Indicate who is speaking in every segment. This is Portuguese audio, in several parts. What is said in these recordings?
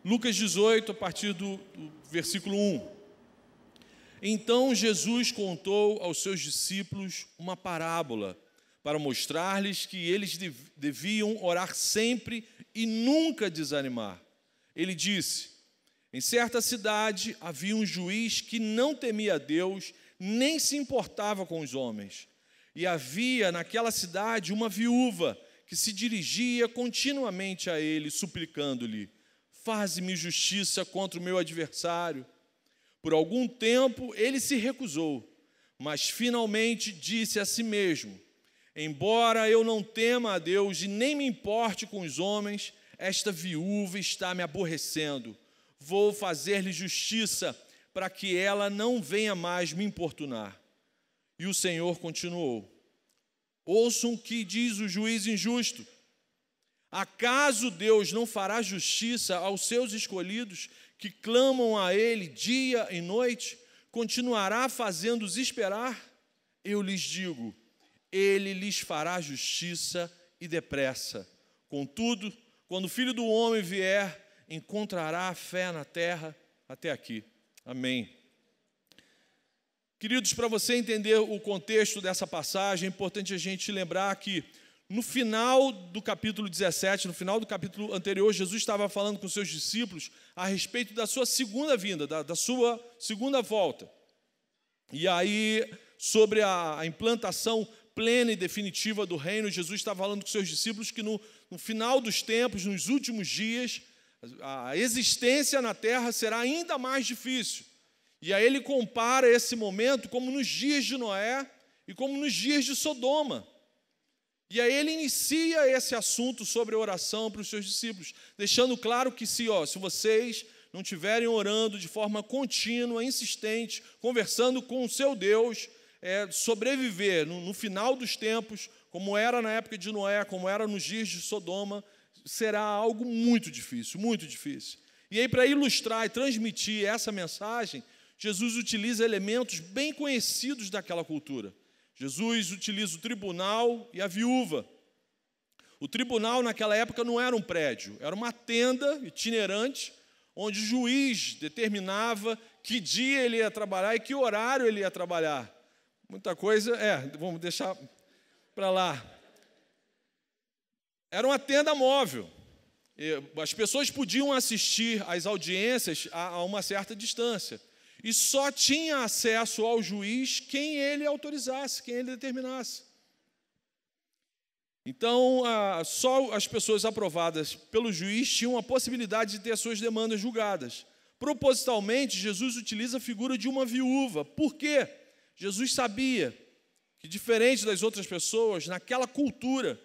Speaker 1: Lucas 18, a partir do versículo 1. Então Jesus contou aos seus discípulos uma parábola para mostrar-lhes que eles deviam orar sempre e nunca desanimar. Ele disse: em certa cidade havia um juiz que não temia a Deus, nem se importava com os homens. E havia naquela cidade uma viúva que se dirigia continuamente a ele, suplicando-lhe: faze-me justiça contra o meu adversário. Por algum tempo ele se recusou, mas finalmente disse a si mesmo: embora eu não tema a Deus e nem me importe com os homens, esta viúva está me aborrecendo. Vou fazer-lhe justiça para que ela não venha mais me importunar. E o Senhor continuou: ouçam o que diz o juiz injusto. Acaso Deus não fará justiça aos seus escolhidos que clamam a Ele dia e noite? Continuará fazendo-os esperar? Eu lhes digo, Ele lhes fará justiça e depressa. Contudo, quando o Filho do Homem vier, encontrará fé na terra? Até aqui. Amém. Queridos, para você entender o contexto dessa passagem, é importante a gente lembrar que no final do capítulo 17, no final do capítulo anterior, Jesus estava falando com seus discípulos a respeito da sua segunda vinda, da sua segunda volta. E aí, sobre a implantação plena e definitiva do reino, Jesus estava falando com seus discípulos que no final dos tempos, nos últimos dias, a existência na terra será ainda mais difícil. E aí ele compara esse momento como nos dias de Noé e como nos dias de Sodoma. E aí ele inicia esse assunto sobre oração para os seus discípulos, deixando claro que se vocês não estiverem orando de forma contínua, insistente, conversando com o seu Deus, sobreviver no final dos tempos, como era na época de Noé, como era nos dias de Sodoma, será algo muito difícil, muito difícil. E aí, para ilustrar e transmitir essa mensagem, Jesus utiliza elementos bem conhecidos daquela cultura. Jesus utiliza o tribunal e a viúva. O tribunal, naquela época, não era um prédio, era uma tenda itinerante, onde o juiz determinava que dia ele ia trabalhar e que horário ele ia trabalhar. Muita coisa, vamos deixar para lá. Era uma tenda móvel. As pessoas podiam assistir às audiências a uma certa distância. E só tinha acesso ao juiz quem ele autorizasse, quem ele determinasse. Então, só as pessoas aprovadas pelo juiz tinham a possibilidade de ter as suas demandas julgadas. Propositalmente, Jesus utiliza a figura de uma viúva. Por quê? Jesus sabia que, diferente das outras pessoas, naquela cultura,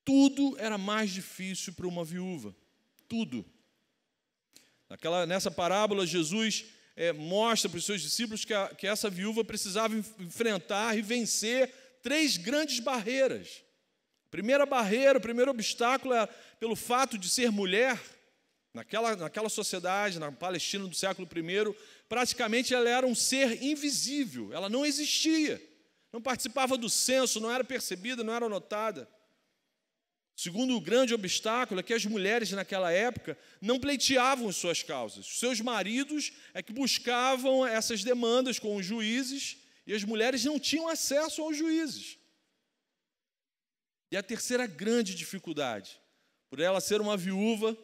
Speaker 1: tudo era mais difícil para uma viúva. Tudo. Nessa parábola, Jesus mostra para os seus discípulos que essa viúva precisava enfrentar e vencer 3 grandes barreiras. A primeira barreira, o primeiro obstáculo é pelo fato de ser mulher. Naquela sociedade, na Palestina do século I, praticamente ela era um ser invisível, ela não existia, não participava do censo, não era percebida, não era notada. Segundo grande obstáculo é que as mulheres naquela época não pleiteavam suas causas. Os seus maridos é que buscavam essas demandas com os juízes e as mulheres não tinham acesso aos juízes. E a terceira grande dificuldade, por ela ser uma viúva,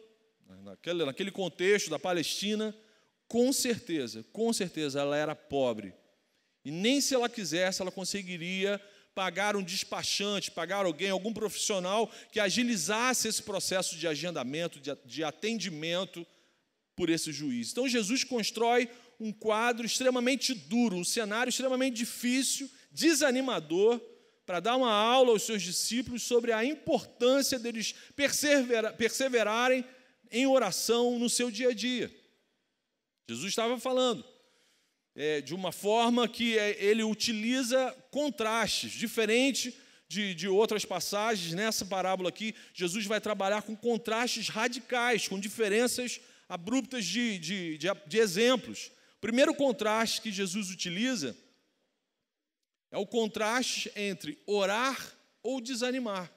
Speaker 1: naquele contexto da Palestina, com certeza, ela era pobre. E nem se ela quisesse, ela conseguiria pagar um despachante, pagar algum profissional que agilizasse esse processo de agendamento, de atendimento por esse juiz. Então Jesus constrói um quadro extremamente duro, um cenário extremamente difícil, desanimador, para dar uma aula aos seus discípulos sobre a importância deles perseverarem em oração no seu dia a dia. Jesus estava falando de uma forma que ele utiliza contrastes, diferente de outras passagens. Nessa parábola aqui, Jesus vai trabalhar com contrastes radicais, com diferenças abruptas de exemplos. O primeiro contraste que Jesus utiliza é o contraste entre orar ou desanimar.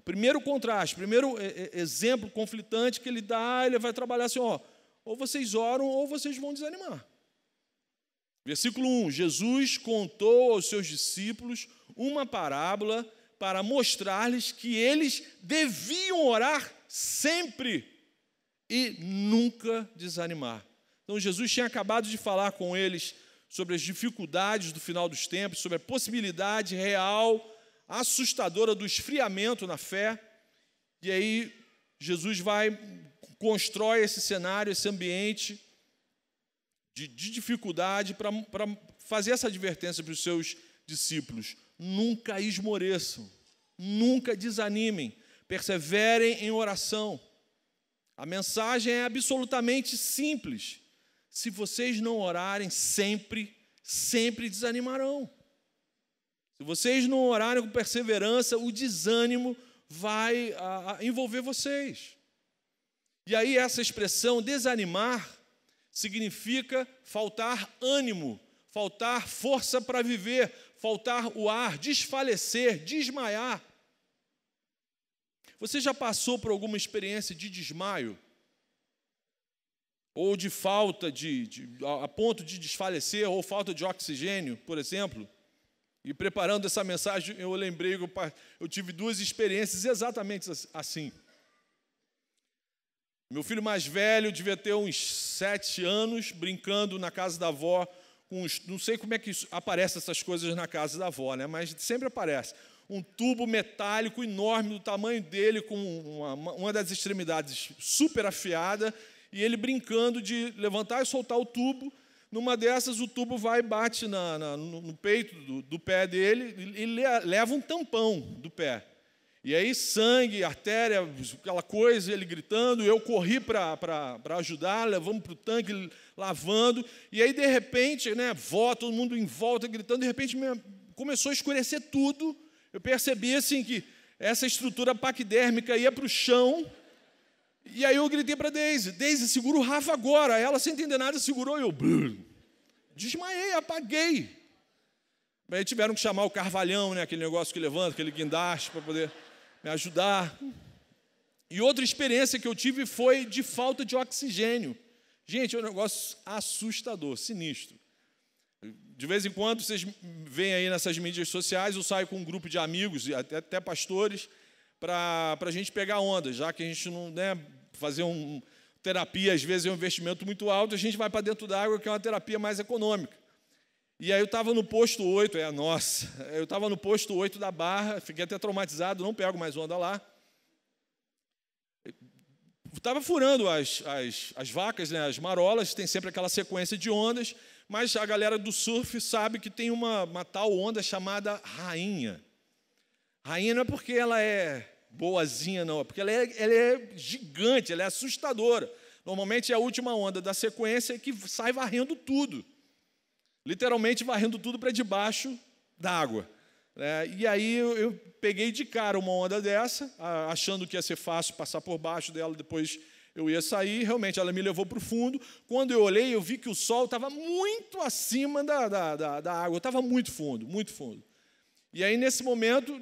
Speaker 1: primeiro contraste, o primeiro exemplo conflitante que ele dá, ele vai trabalhar assim, ó, ou vocês oram ou vocês vão desanimar. Versículo 1, Jesus contou aos seus discípulos uma parábola para mostrar-lhes que eles deviam orar sempre e nunca desanimar. Então, Jesus tinha acabado de falar com eles sobre as dificuldades do final dos tempos, sobre a possibilidade real, assustadora do esfriamento na fé. E aí, Jesus constrói esse cenário, esse ambiente de dificuldade para fazer essa advertência para os seus discípulos. Nunca esmoreçam, nunca desanimem, perseverem em oração. A mensagem é absolutamente simples. Se vocês não orarem sempre desanimarão. Se vocês não orarem com perseverança, o desânimo vai envolver vocês. E aí essa expressão desanimar significa faltar ânimo, faltar força para viver, faltar o ar, desfalecer, desmaiar. Você já passou por alguma experiência de desmaio? Ou de falta a ponto de desfalecer, ou falta de oxigênio, por exemplo? E preparando essa mensagem, eu lembrei que eu tive duas experiências exatamente assim. Meu filho mais velho devia ter uns 7 anos, brincando na casa da avó, não sei como é que aparecem essas coisas na casa da avó, né? Mas sempre aparece. Um tubo metálico enorme do tamanho dele, com uma das extremidades super afiada, e ele brincando de levantar e soltar o tubo. Numa dessas, o tubo vai e bate no peito do pé dele e leva um tampão do pé. E aí sangue, artéria, aquela coisa, ele gritando, eu corri para ajudar, levamos para o tanque, lavando, e aí de repente, né, todo mundo em volta gritando, de repente começou a escurecer tudo, eu percebi assim que essa estrutura paquidérmica ia para o chão, e aí eu gritei para a Deise, segura o Rafa agora, ela sem entender nada segurou, e eu desmaiei, apaguei. Aí tiveram que chamar o carvalhão, né, aquele negócio que levanta, aquele guindaste para poder me ajudar. E outra experiência que eu tive foi de falta de oxigênio. Gente, é um negócio assustador, sinistro. De vez em quando, vocês veem aí nessas mídias sociais, eu saio com um grupo de amigos, até pastores, para a gente pegar onda, já que a gente não, né, fazer terapia, às vezes é um investimento muito alto, a gente vai para dentro da água, que é uma terapia mais econômica. E aí eu estava no posto 8, eu estava no posto 8 da Barra, fiquei até traumatizado, não pego mais onda lá. Estava furando as vacas, né, as marolas, tem sempre aquela sequência de ondas, mas a galera do surf sabe que tem uma tal onda chamada rainha. Rainha não é porque ela é boazinha, não, é porque ela é gigante, ela é assustadora. Normalmente é a última onda da sequência que sai varrendo tudo. Literalmente varrendo tudo para debaixo d'água. E aí eu peguei de cara uma onda dessa, achando que ia ser fácil passar por baixo dela, depois eu ia sair, realmente ela me levou para o fundo. Quando eu olhei, eu vi que o sol estava muito acima da água, estava muito fundo, muito fundo. E aí, nesse momento,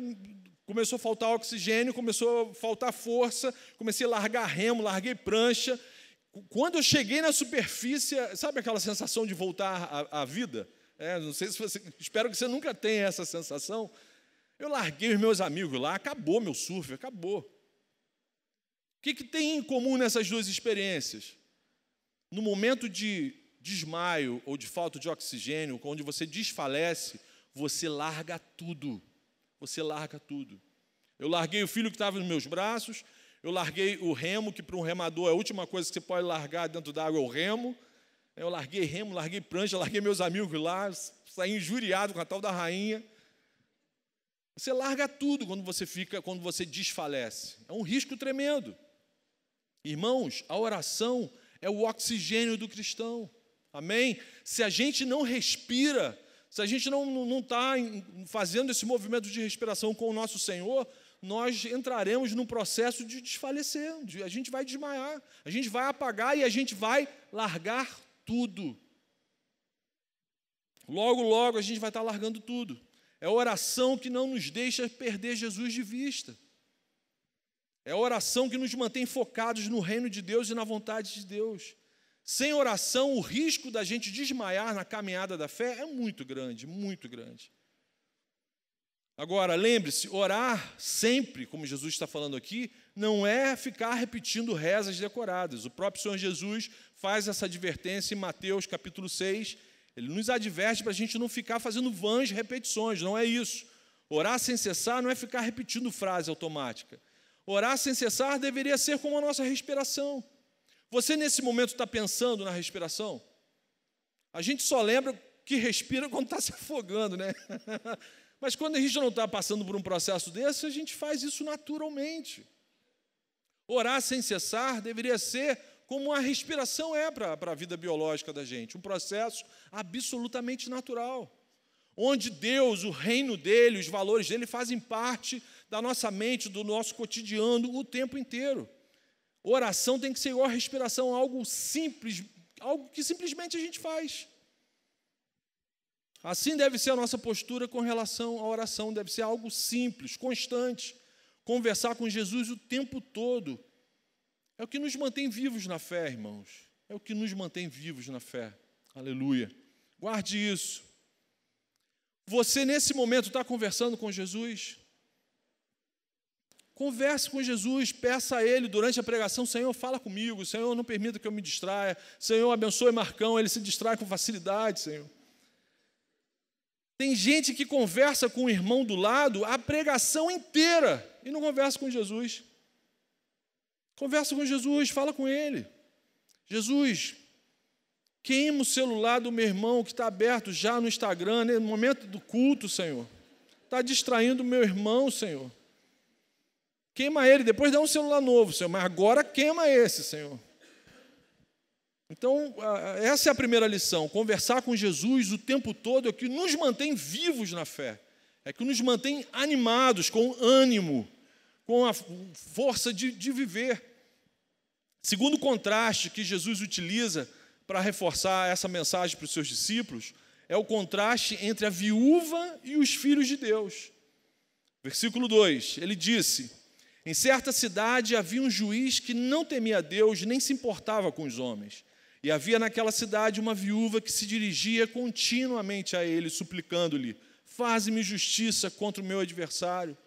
Speaker 1: começou a faltar oxigênio, começou a faltar força, comecei a largar remo, larguei prancha. Quando eu cheguei na superfície, sabe aquela sensação de voltar à vida? Não sei se você, espero que você nunca tenha essa sensação. Eu larguei os meus amigos lá, acabou meu surf, acabou. O que tem em comum nessas duas experiências? No momento de desmaio ou de falta de oxigênio, onde você desfalece, você larga tudo. Você larga tudo. Eu larguei o filho que estava nos meus braços, eu larguei o remo, que para um remador a última coisa que você pode largar dentro da água é o remo. Eu larguei remo, larguei prancha, larguei meus amigos lá, saí injuriado com a tal da rainha. Você larga tudo quando você desfalece. É um risco tremendo. Irmãos, a oração é o oxigênio do cristão. Amém? Se a gente não respira, se a gente não está fazendo esse movimento de respiração com o nosso Senhor, nós entraremos num processo de desfalecer, a gente vai desmaiar, a gente vai apagar e a gente vai largar tudo. Logo, logo a gente vai estar largando tudo. É a oração que não nos deixa perder Jesus de vista. É a oração que nos mantém focados no reino de Deus e na vontade de Deus. Sem oração, o risco da gente desmaiar na caminhada da fé é muito grande, muito grande. Agora, lembre-se, orar sempre, como Jesus está falando aqui, não é ficar repetindo rezas decoradas. O próprio Senhor Jesus faz essa advertência em Mateus capítulo 6. Ele nos adverte para a gente não ficar fazendo vãs repetições, não é isso. Orar sem cessar não é ficar repetindo frase automática. Orar sem cessar deveria ser como a nossa respiração. Você, nesse momento, está pensando na respiração? A gente só lembra que respira quando está se afogando, né? Mas quando a gente não está passando por um processo desse, a gente faz isso naturalmente. Orar sem cessar deveria ser como a respiração é para a vida biológica da gente, um processo absolutamente natural, onde Deus, o reino dele, os valores dele fazem parte da nossa mente, do nosso cotidiano o tempo inteiro. Oração tem que ser igual a respiração, algo simples, algo que simplesmente a gente faz. Assim deve ser a nossa postura com relação à oração, deve ser algo simples, constante. Conversar com Jesus o tempo todo. É o que nos mantém vivos na fé, irmãos. É o que nos mantém vivos na fé. Aleluia. Guarde isso. Você, nesse momento, está conversando com Jesus? Converse com Jesus, peça a Ele durante a pregação: Senhor, fala comigo, Senhor, não permita que eu me distraia, Senhor, abençoe Marcão, ele se distrai com facilidade, Senhor. Tem gente que conversa com o irmão do lado a pregação inteira e não conversa com Jesus. Conversa com Jesus, fala com Ele. Jesus, queima o celular do meu irmão que está aberto já no Instagram, no momento do culto, Senhor. Está distraindo o meu irmão, Senhor. Queima ele, depois dá um celular novo, Senhor, mas agora queima esse, Senhor. Então, essa é a primeira lição. Conversar com Jesus o tempo todo é o que nos mantém vivos na fé. É o que nos mantém animados, com ânimo, com a força de viver. Segundo contraste que Jesus utiliza para reforçar essa mensagem para os seus discípulos, é o contraste entre a viúva e os filhos de Deus. Versículo 2, ele disse: em certa cidade havia um juiz que não temia a Deus, nem se importava com os homens. E havia naquela cidade uma viúva que se dirigia continuamente a ele, suplicando-lhe: faze-me justiça contra o meu adversário.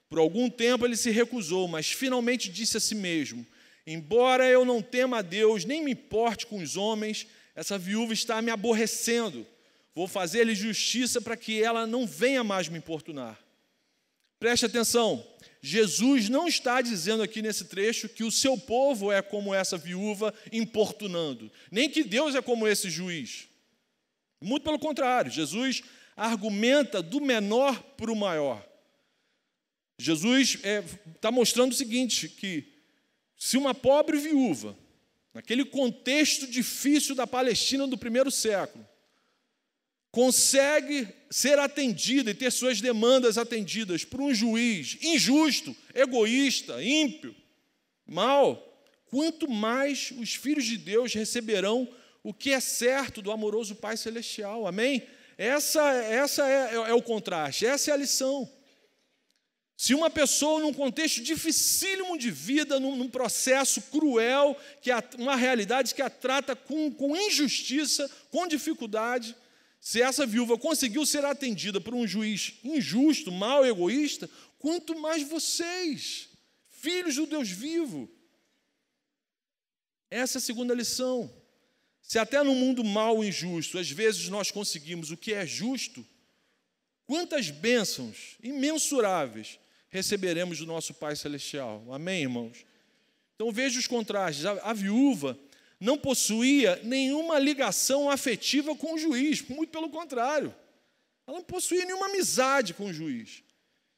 Speaker 1: Por algum tempo ele se recusou, mas finalmente disse a si mesmo: embora eu não tema a Deus, nem me importe com os homens, essa viúva está me aborrecendo. Vou fazer-lhe justiça para que ela não venha mais me importunar. Preste atenção. Jesus não está dizendo aqui nesse trecho que o seu povo é como essa viúva importunando, nem que Deus é como esse juiz. Muito pelo contrário, Jesus argumenta do menor para o maior. Jesus está mostrando o seguinte, que se uma pobre viúva, naquele contexto difícil da Palestina do primeiro século, consegue ser atendida e ter suas demandas atendidas por um juiz injusto, egoísta, ímpio, mau, quanto mais os filhos de Deus receberão o que é certo do amoroso Pai Celestial. Amém? Essa é o contraste, essa é a lição. Se uma pessoa, num contexto dificílimo de vida, num processo cruel, uma realidade que a trata com injustiça, com dificuldade, se essa viúva conseguiu ser atendida por um juiz injusto, mau, egoísta, quanto mais vocês, filhos do Deus vivo. Essa é a segunda lição. Se até no mundo mau e injusto, às vezes nós conseguimos o que é justo, quantas bênçãos imensuráveis receberemos do nosso Pai Celestial. Amém, irmãos? Então veja os contrastes. A viúva não possuía nenhuma ligação afetiva com o juiz, muito pelo contrário. Ela não possuía nenhuma amizade com o juiz.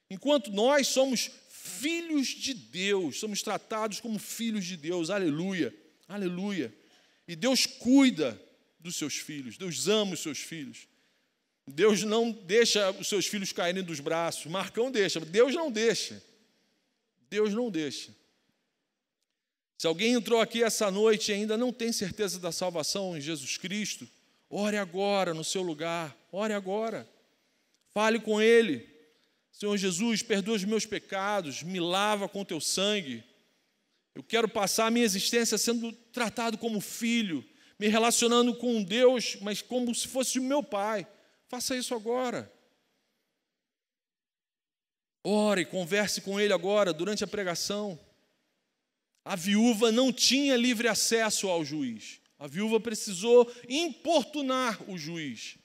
Speaker 1: Enquanto nós somos filhos de Deus, somos tratados como filhos de Deus, aleluia, aleluia. E Deus cuida dos seus filhos, Deus ama os seus filhos. Deus não deixa os seus filhos caírem dos braços, Marcão deixa, Deus não deixa. Deus não deixa. Se alguém entrou aqui essa noite e ainda não tem certeza da salvação em Jesus Cristo, ore agora no seu lugar, ore agora. Fale com Ele, Senhor Jesus, perdoa os meus pecados, me lava com teu sangue. Eu quero passar a minha existência sendo tratado como filho, me relacionando com Deus, mas como se fosse o meu pai. Faça isso agora. Ore, converse com ele agora, durante a pregação. A viúva não tinha livre acesso ao juiz. A viúva precisou importunar o juiz.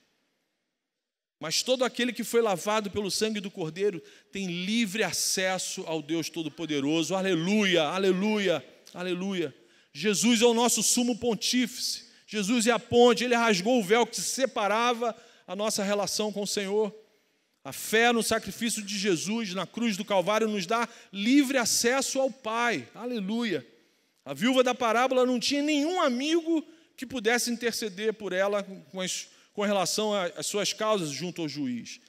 Speaker 1: Mas todo aquele que foi lavado pelo sangue do Cordeiro tem livre acesso ao Deus Todo-Poderoso. Aleluia, aleluia, aleluia. Jesus é o nosso sumo pontífice. Jesus é a ponte, ele rasgou o véu que separava a nossa relação com o Senhor. A fé no sacrifício de Jesus na cruz do Calvário nos dá livre acesso ao Pai. Aleluia. A viúva da parábola não tinha nenhum amigo que pudesse interceder por ela com relação às suas causas junto ao juiz.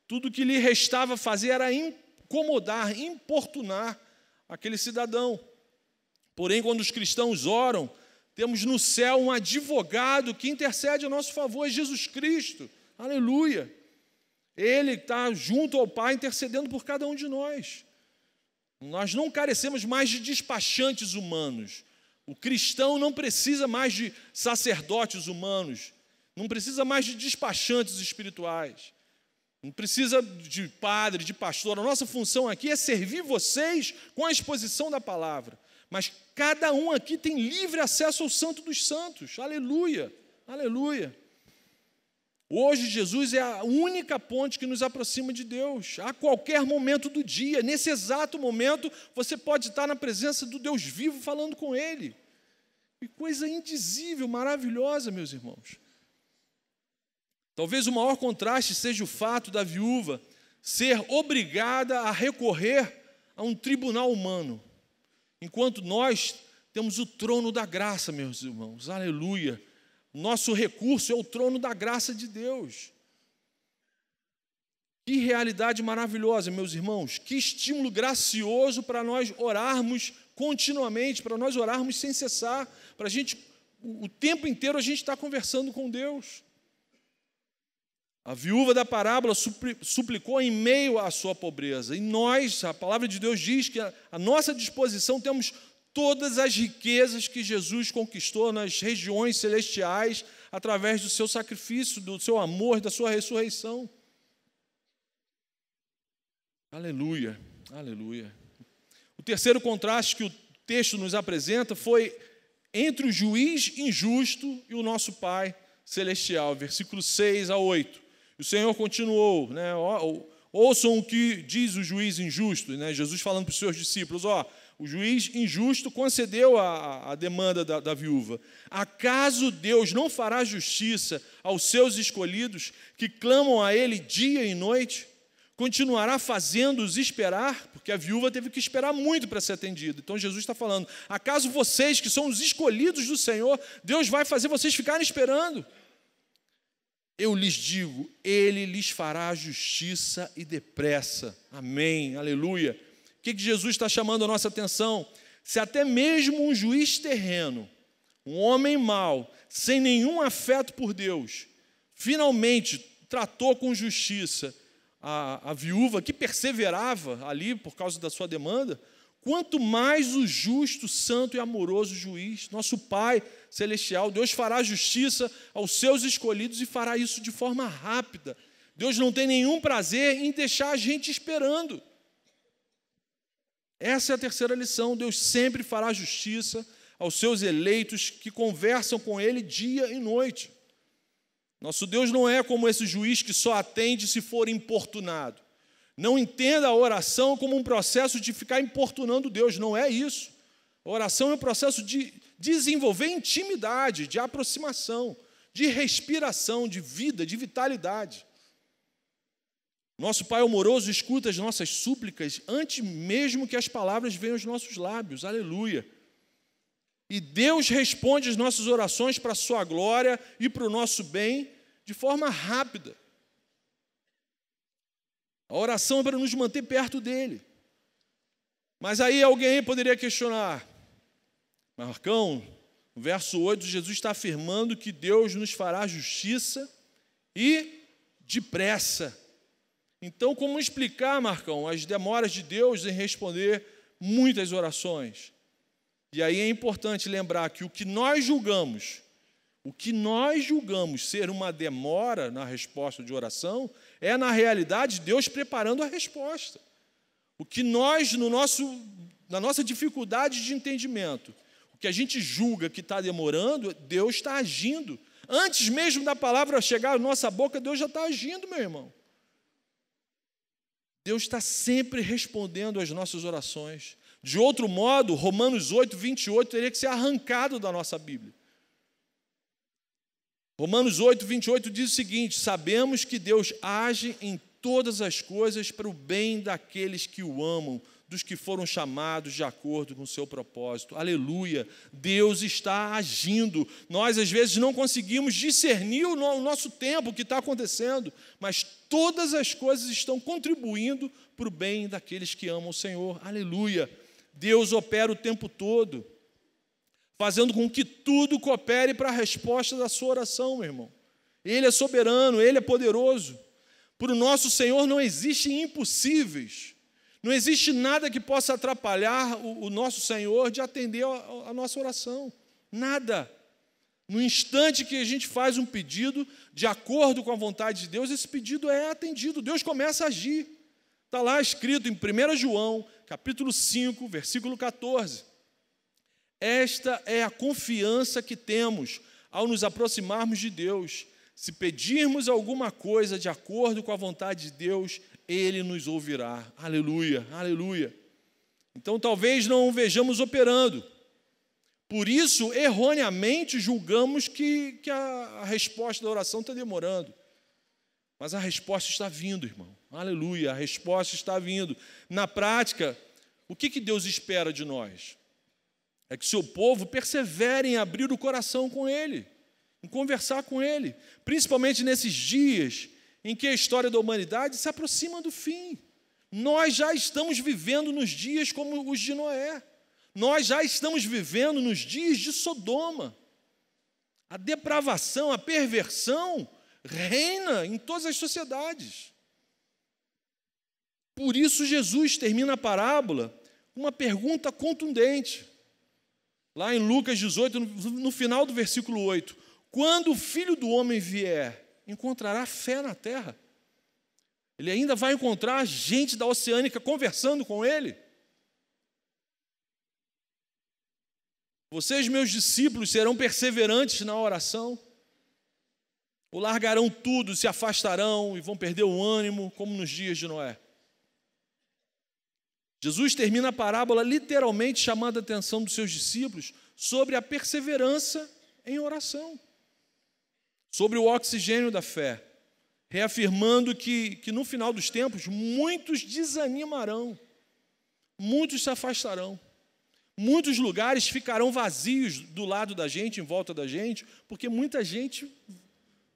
Speaker 1: Tudo que lhe restava fazer era incomodar, importunar aquele cidadão. Porém, quando os cristãos oram, temos no céu um advogado que intercede a nosso favor, é Jesus Cristo. Aleluia. Ele está junto ao Pai intercedendo por cada um de nós. Nós não carecemos mais de despachantes humanos. O cristão não precisa mais de sacerdotes humanos. Não precisa mais de despachantes espirituais. Não precisa de padre, de pastor. A nossa função aqui é servir vocês com a exposição da palavra. Mas cada um aqui tem livre acesso ao Santo dos Santos. Aleluia, aleluia. Hoje, Jesus é a única ponte que nos aproxima de Deus. A qualquer momento do dia, nesse exato momento, você pode estar na presença do Deus vivo falando com Ele. Que coisa indizível, maravilhosa, meus irmãos. Talvez o maior contraste seja o fato da viúva ser obrigada a recorrer a um tribunal humano, enquanto nós temos o trono da graça, meus irmãos. Aleluia. Nosso recurso é o trono da graça de Deus. Que realidade maravilhosa, meus irmãos. Que estímulo gracioso para nós orarmos continuamente, para nós orarmos sem cessar, para a gente, o tempo inteiro a gente está conversando com Deus. A viúva da parábola suplicou em meio à sua pobreza. E nós, a palavra de Deus diz que à nossa disposição temos todas as riquezas que Jesus conquistou nas regiões celestiais através do seu sacrifício, do seu amor, da sua ressurreição. Aleluia, aleluia. O terceiro contraste que o texto nos apresenta foi entre o juiz injusto e o nosso Pai celestial, versículos 6 a 8. O Senhor continuou, né? Ouçam o que diz o juiz injusto, né? Jesus falando para os seus discípulos, o juiz injusto concedeu a demanda da viúva. Acaso Deus não fará justiça aos seus escolhidos que clamam a Ele dia e noite? Continuará fazendo-os esperar? Porque a viúva teve que esperar muito para ser atendida. Então Jesus está falando, acaso vocês que são os escolhidos do Senhor, Deus vai fazer vocês ficarem esperando? Eu lhes digo, Ele lhes fará justiça e depressa. Amém, aleluia. O que Jesus está chamando a nossa atenção? Se até mesmo um juiz terreno, um homem mau, sem nenhum afeto por Deus, finalmente tratou com justiça a viúva que perseverava ali por causa da sua demanda, quanto mais o justo, santo e amoroso juiz, nosso Pai celestial, Deus fará justiça aos seus escolhidos e fará isso de forma rápida. Deus não tem nenhum prazer em deixar a gente esperando. Essa é a terceira lição. Deus sempre fará justiça aos seus eleitos que conversam com Ele dia e noite. Nosso Deus não é como esse juiz que só atende se for importunado. Não entenda a oração como um processo de ficar importunando Deus, não é isso. A oração é um processo de desenvolver intimidade, de aproximação, de respiração, de vida, de vitalidade. Nosso Pai amoroso escuta as nossas súplicas antes mesmo que as palavras venham aos nossos lábios. Aleluia. E Deus responde as nossas orações para a sua glória e para o nosso bem de forma rápida. A oração é para nos manter perto dele. Mas aí alguém poderia questionar, Marcão, no verso 8, Jesus está afirmando que Deus nos fará justiça e depressa. Então, como explicar, Marcão, as demoras de Deus em responder muitas orações? E aí é importante lembrar que o que nós julgamos ser uma demora na resposta de oração, é, na realidade, Deus preparando a resposta. O que nós, na nossa dificuldade de entendimento, o que a gente julga que está demorando, Deus está agindo. Antes mesmo da palavra chegar à nossa boca, Deus já está agindo, meu irmão. Deus está sempre respondendo às nossas orações. De outro modo, Romanos 8, 28 teria que ser arrancado da nossa Bíblia. Romanos 8, 28 diz o seguinte: sabemos que Deus age em todas as coisas para o bem daqueles que o amam, dos que foram chamados de acordo com o seu propósito. Aleluia! Deus está agindo. Nós, às vezes, não conseguimos discernir o nosso tempo, o que está acontecendo, mas todas as coisas estão contribuindo para o bem daqueles que amam o Senhor. Aleluia! Deus opera o tempo todo, fazendo com que tudo coopere para a resposta da sua oração, meu irmão. Ele é soberano, Ele é poderoso. Para o nosso Senhor não existem impossíveis. Não existe nada que possa atrapalhar o nosso Senhor de atender a nossa oração. Nada. No instante que a gente faz um pedido, de acordo com a vontade de Deus, esse pedido é atendido. Deus começa a agir. Está lá escrito em 1 João, capítulo 5, versículo 14. Esta é a confiança que temos ao nos aproximarmos de Deus. Se pedirmos alguma coisa de acordo com a vontade de Deus, Ele nos ouvirá. Aleluia, aleluia. Então, talvez não o vejamos operando. Por isso, erroneamente, julgamos que a resposta da oração está demorando. Mas a resposta está vindo, irmão. Aleluia, a resposta está vindo. Na prática, o que Deus espera de nós? É que o seu povo persevere em abrir o coração com Ele, em conversar com Ele, principalmente nesses dias em que a história da humanidade se aproxima do fim. Nós já estamos vivendo nos dias como os de Noé. Nós já estamos vivendo nos dias de Sodoma. A depravação, a perversão reina em todas as sociedades. Por isso, Jesus termina a parábola com uma pergunta contundente. Lá em Lucas 18, no final do versículo 8, quando o Filho do Homem vier, encontrará fé na terra? Ele ainda vai encontrar gente da Oceânica conversando com ele? Vocês, meus discípulos, serão perseverantes na oração? Ou largarão tudo, se afastarão e vão perder o ânimo, como nos dias de Noé? Jesus termina a parábola literalmente chamando a atenção dos seus discípulos sobre a perseverança em oração, sobre o oxigênio da fé, reafirmando que no final dos tempos muitos desanimarão, muitos se afastarão, muitos lugares ficarão vazios do lado da gente, em volta da gente, porque muita gente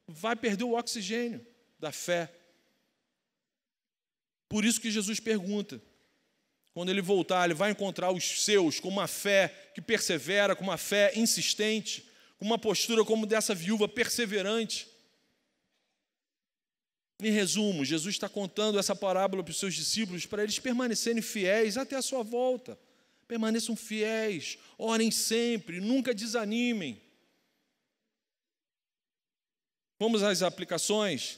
Speaker 1: vai perder o oxigênio da fé. Por isso que Jesus pergunta, quando ele voltar, ele vai encontrar os seus com uma fé que persevera, com uma fé insistente, com uma postura como dessa viúva perseverante. Em resumo, Jesus está contando essa parábola para os seus discípulos para eles permanecerem fiéis até a sua volta. Permaneçam fiéis, orem sempre, nunca desanimem. Vamos às aplicações?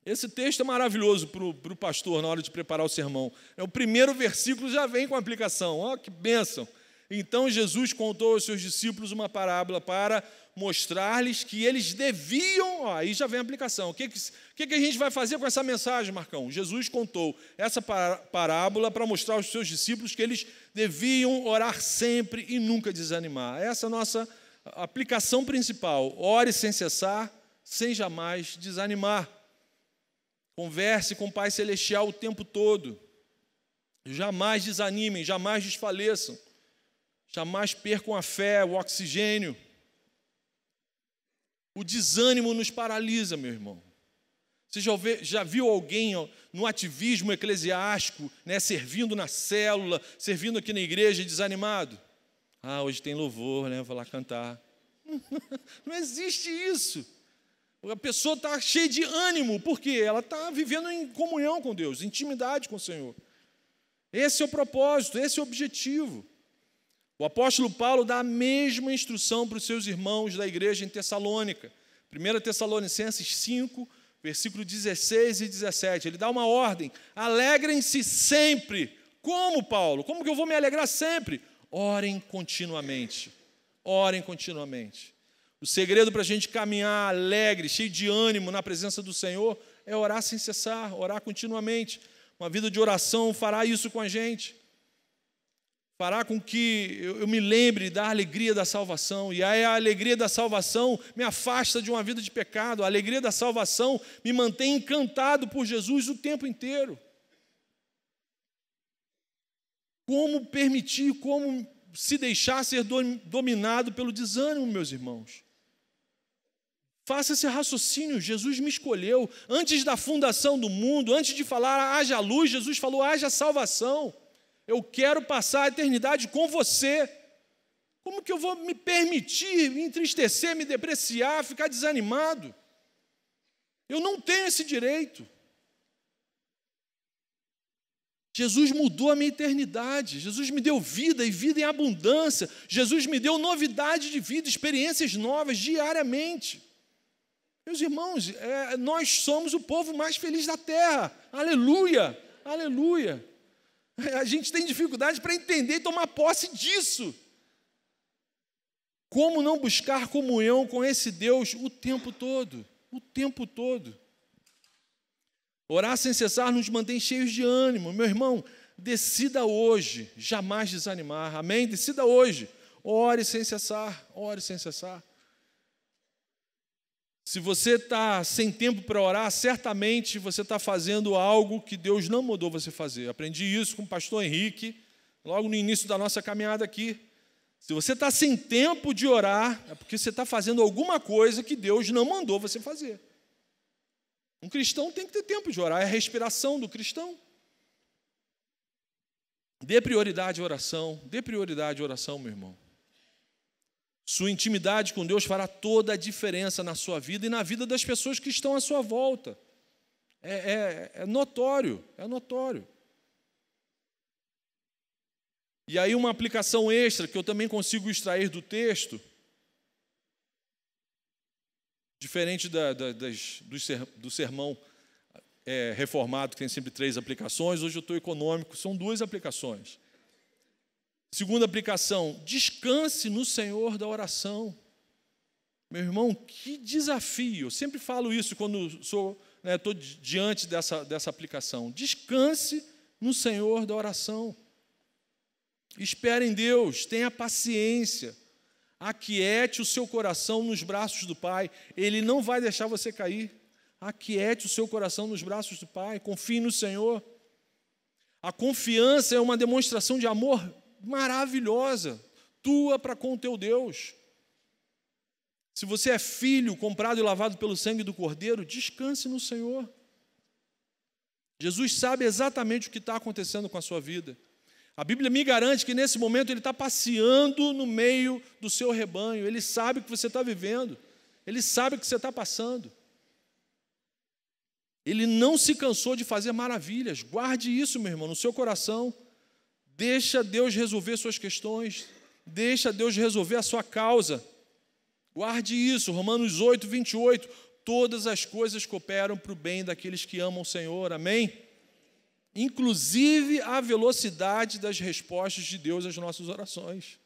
Speaker 1: Esse texto é maravilhoso para o pastor na hora de preparar o sermão. O primeiro versículo já vem com a aplicação. Ó, que bênção! Então Jesus contou aos seus discípulos uma parábola para mostrar-lhes que eles deviam... Ó, aí já vem a aplicação. O que a gente vai fazer com essa mensagem, Marcão? Jesus contou essa parábola para mostrar aos seus discípulos que eles deviam orar sempre e nunca desanimar. Essa é a nossa aplicação principal. Ore sem cessar, sem jamais desanimar. Converse com o Pai Celestial o tempo todo. Jamais desanimem, jamais desfaleçam. Jamais percam a fé, o oxigênio. O desânimo nos paralisa, meu irmão. Você já viu alguém no ativismo eclesiástico, né, servindo na célula, servindo aqui na igreja, desanimado? Ah, hoje tem louvor, né? Vou lá cantar. Não existe isso. A pessoa está cheia de ânimo, porque ela está vivendo em comunhão com Deus, intimidade com o Senhor. Esse é o propósito, esse é o objetivo. O apóstolo Paulo dá a mesma instrução para os seus irmãos da igreja em Tessalônica. 1 Tessalonicenses 5, versículo 16 e 17. Ele dá uma ordem: alegrem-se sempre. Como, Paulo? Como que eu vou me alegrar sempre? Orem continuamente. Orem continuamente. O segredo para a gente caminhar alegre, cheio de ânimo na presença do Senhor, é orar sem cessar, orar continuamente. Uma vida de oração fará isso com a gente. Fará com que eu me lembre da alegria da salvação. E aí a alegria da salvação me afasta de uma vida de pecado. A alegria da salvação me mantém encantado por Jesus o tempo inteiro. Como permitir, como se deixar ser dominado pelo desânimo, meus irmãos? Faça esse raciocínio. Jesus me escolheu. Antes da fundação do mundo, antes de falar haja luz, Jesus falou haja salvação. Eu quero passar a eternidade com você. Como que eu vou me permitir me entristecer, me depreciar, ficar desanimado? Eu não tenho esse direito. Jesus mudou a minha eternidade. Jesus me deu vida e vida em abundância. Jesus me deu novidade de vida, experiências novas diariamente. Meus irmãos, nós somos o povo mais feliz da terra. Aleluia, aleluia. A gente tem dificuldade para entender e tomar posse disso. Como não buscar comunhão com esse Deus o tempo todo? O tempo todo. Orar sem cessar nos mantém cheios de ânimo. Meu irmão, decida hoje jamais desanimar. Amém? Decida hoje. Ore sem cessar. Ore sem cessar. Se você está sem tempo para orar, certamente você está fazendo algo que Deus não mandou você fazer. Aprendi isso com o pastor Henrique, logo no início da nossa caminhada aqui. Se você está sem tempo de orar, é porque você está fazendo alguma coisa que Deus não mandou você fazer. Um cristão tem que ter tempo de orar, é a respiração do cristão. Dê prioridade à oração, meu irmão. Sua intimidade com Deus fará toda a diferença na sua vida e na vida das pessoas que estão à sua volta. É notório, é notório. E aí uma aplicação extra que eu também consigo extrair do texto, diferente do sermão reformado, que tem sempre 3 aplicações, hoje eu estou econômico, são 2 aplicações. Segunda aplicação, descanse no Senhor da oração. Meu irmão, que desafio. Eu sempre falo isso quando estou diante dessa aplicação. Descanse no Senhor da oração. Espere em Deus, tenha paciência. Aquiete o seu coração nos braços do Pai. Ele não vai deixar você cair. Aquiete o seu coração nos braços do Pai. Confie no Senhor. A confiança é uma demonstração de amor maravilhosa, tua para com o teu Deus. Se você é filho, comprado e lavado pelo sangue do Cordeiro, descanse no Senhor. Jesus sabe exatamente o que está acontecendo com a sua vida. A Bíblia me garante que nesse momento Ele está passeando no meio do seu rebanho. Ele sabe o que você está vivendo. Ele sabe o que você está passando. Ele não se cansou de fazer maravilhas. Guarde isso, meu irmão, no seu coração. Deixa Deus resolver suas questões. Deixa Deus resolver a sua causa. Guarde isso, Romanos 8, 28. Todas as coisas cooperam para o bem daqueles que amam o Senhor. Amém? Inclusive a velocidade das respostas de Deus às nossas orações.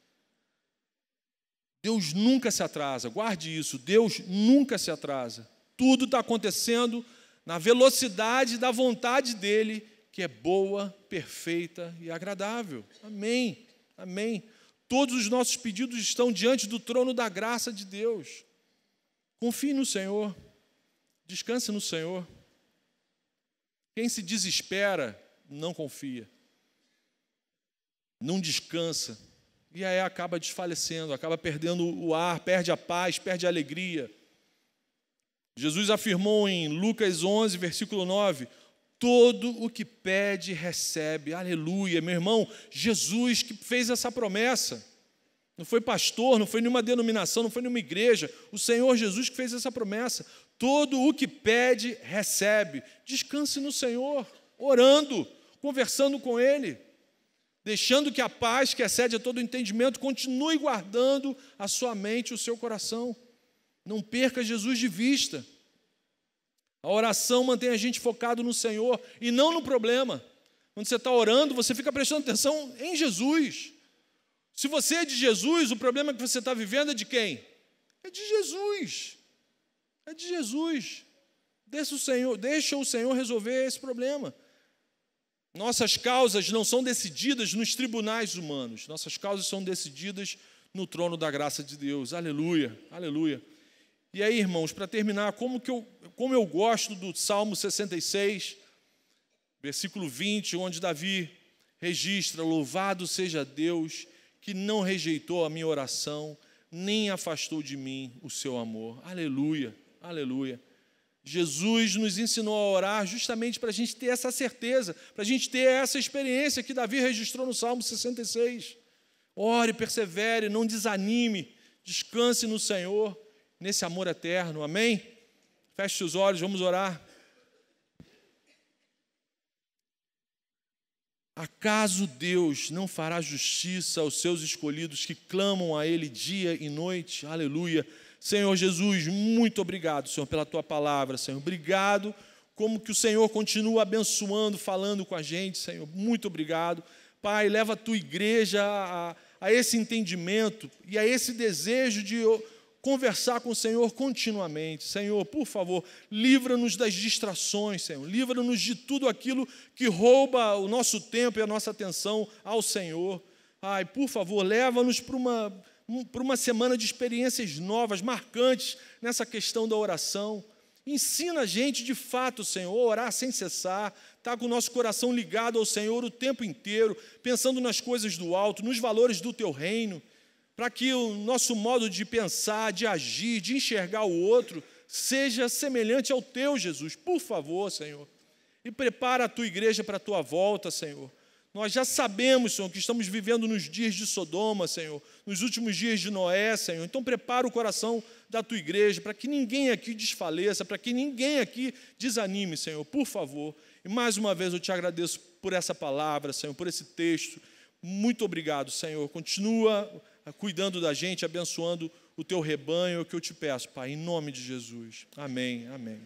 Speaker 1: Deus nunca se atrasa. Guarde isso. Deus nunca se atrasa. Tudo está acontecendo na velocidade da vontade dEle, que é boa, perfeita e agradável. Amém, amém. Todos os nossos pedidos estão diante do trono da graça de Deus. Confie no Senhor, descanse no Senhor. Quem se desespera, não confia, não descansa, e aí acaba desfalecendo, acaba perdendo o ar, perde a paz, perde a alegria. Jesus afirmou em Lucas 11, versículo 9, todo o que pede, recebe. Aleluia, meu irmão, Jesus que fez essa promessa. Não foi pastor, não foi nenhuma denominação, não foi nenhuma igreja. O Senhor Jesus que fez essa promessa. Todo o que pede, recebe. Descanse no Senhor, orando, conversando com Ele, deixando que a paz que excede a todo entendimento continue guardando a sua mente e o seu coração. Não perca Jesus de vista. A oração mantém a gente focado no Senhor e não no problema. Quando você está orando, você fica prestando atenção em Jesus. Se você é de Jesus, o problema que você está vivendo é de quem? É de Jesus. É de Jesus. Deixa o Senhor resolver esse problema. Nossas causas não são decididas nos tribunais humanos. Nossas causas são decididas no trono da graça de Deus. Aleluia, aleluia. E aí, irmãos, para terminar, como eu gosto do Salmo 66, versículo 20, onde Davi registra: louvado seja Deus que não rejeitou a minha oração, nem afastou de mim o seu amor. Aleluia, aleluia. Jesus nos ensinou a orar justamente para a gente ter essa certeza, para a gente ter essa experiência que Davi registrou no Salmo 66. Ore, persevere, não desanime, descanse no Senhor, nesse amor eterno, amém? Feche os olhos, vamos orar. Acaso Deus não fará justiça aos seus escolhidos que clamam a Ele dia e noite? Aleluia. Senhor Jesus, muito obrigado, Senhor, pela Tua palavra, Senhor. Obrigado, como que o Senhor continua abençoando, falando com a gente, Senhor. Muito obrigado. Pai, leva a Tua igreja a esse entendimento e a esse desejo de conversar com o Senhor continuamente. Senhor, por favor, livra-nos das distrações, Senhor. Livra-nos de tudo aquilo que rouba o nosso tempo e a nossa atenção ao Senhor. Ai, por favor, leva-nos para uma semana de experiências novas, marcantes, nessa questão da oração. Ensina a gente, de fato, Senhor, a orar sem cessar, estar com o nosso coração ligado ao Senhor o tempo inteiro, pensando nas coisas do alto, nos valores do Teu reino, para que o nosso modo de pensar, de agir, de enxergar o outro, seja semelhante ao Teu, Jesus. Por favor, Senhor. E prepara a Tua igreja para a Tua volta, Senhor. Nós já sabemos, Senhor, que estamos vivendo nos dias de Sodoma, Senhor, nos últimos dias de Noé, Senhor. Então prepara o coração da Tua igreja, para que ninguém aqui desfaleça, para que ninguém aqui desanime, Senhor, por favor. E mais uma vez eu Te agradeço por essa palavra, Senhor, por esse texto. Muito obrigado, Senhor. Continua cuidando da gente, abençoando o Teu rebanho, é o que eu Te peço, Pai, em nome de Jesus. Amém, amém.